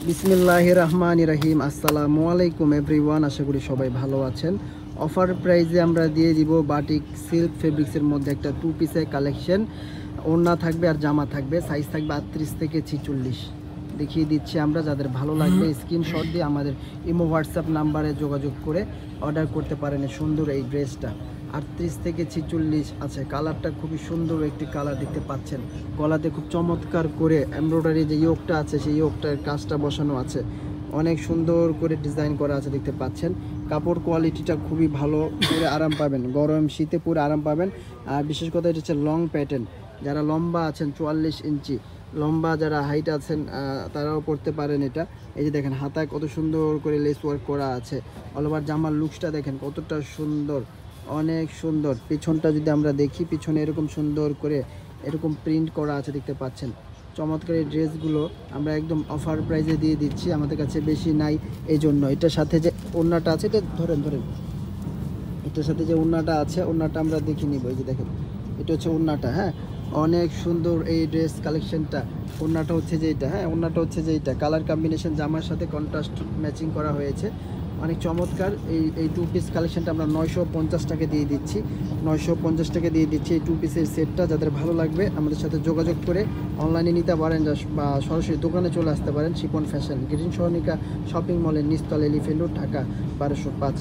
বিসমিল্লাহির রহমানির রহিম। আসসালামু আলাইকুম এভরিওয়ান, আশা করি সবাই ভালো আছেন। অফার প্রাইজে আমরা দিয়ে দিব বাটিক সিল্ক ফেব্রিক্সের মধ্যে একটা 2 পিসের কালেকশন। ওড়না থাকবে আর জামা থাকবে, সাইজ থাকবে 38 থেকে 46। দেখিয়ে দিচ্ছি আমরা, যাদের ভালো লাগবে স্ক্রিনশট দিয়ে আমাদের ইমো হোয়াটসঅ্যাপ নাম্বারে যোগাযোগ করে অর্ডার করতে পারেন এই সুন্দর এই ড্রেসটা। 38 থেকে 46 আছে। কালারটা খুবই সুন্দর একটি কালার দেখতে পাচ্ছেন। গলাতে খুব চমৎকার করে এমব্রয়ডারি যে ইয়োগটা আছে সেই ইয়োগটার কাজটা বসানো আছে, অনেক সুন্দর করে ডিজাইন করা আছে দেখতে পাচ্ছেন। কাপড় কোয়ালিটিটা খুবই ভালো, পরে আরাম পাবেন, গরম শীতে পরে আরাম পাবেন। আর বিশেষ কথা এটা হচ্ছে লং প্যাটার্ন, যারা লম্বা আছেন 44 ইঞ্চি লম্বা, যারা হাইট আছেন তারাও পরতে পারেন এটা। এই যে দেখেন হাতায় কত সুন্দর করে লেস ওয়ার্ক করা আছে। অল ওভার জামার লুকসটা দেখেন কতটা সুন্দর, অনেক সুন্দর। পিছনটা যদি আমরা দেখি, পিছনে এরকম সুন্দর করে এরকম প্রিন্ট করা আছে দেখতে পাচ্ছেন। চমৎকার এই ড্রেসগুলো আমরা একদম অফার প্রাইসে দিয়ে দিচ্ছি, আমাদের কাছে বেশি নাই এই জন্য। এটার সাথে যে ওড়নাটা আছে, এটা ধরেন এটার সাথে যে ওড়নাটা আছে, ওড়নাটা আমরা দেখে নিব। এই যে দেখেন এটা হচ্ছে ওড়নাটা, হ্যাঁ অনেক সুন্দর এই ড্রেস কালেকশনটা। ওড়নাটা হচ্ছে যে এটা, হ্যাঁ ওড়নাটা হচ্ছে যে এটা, কালার কম্বিনেশন জামার সাথে কন্ট্রাস্ট ম্যাচিং করা হয়েছে, অনেক চমৎকার। এই 2 পিস কালেকশনটা আমরা 950 টাকা দিয়ে দিচ্ছি, 950 টাকা দিয়ে দিচ্ছি এই 2 পিসের সেটটা। যাদের ভালো লাগবে আমাদের সাথে যোগাযোগ করে অনলাইনে নিতে পারেন বা সরাসরি দোকানে চলে আসতে পারেন। শিপন ফ্যাশন, গ্রিন সহনিকা শপিং মলের নিচতলা, এলিফ্যান্ট রোড, ঢাকা 1205।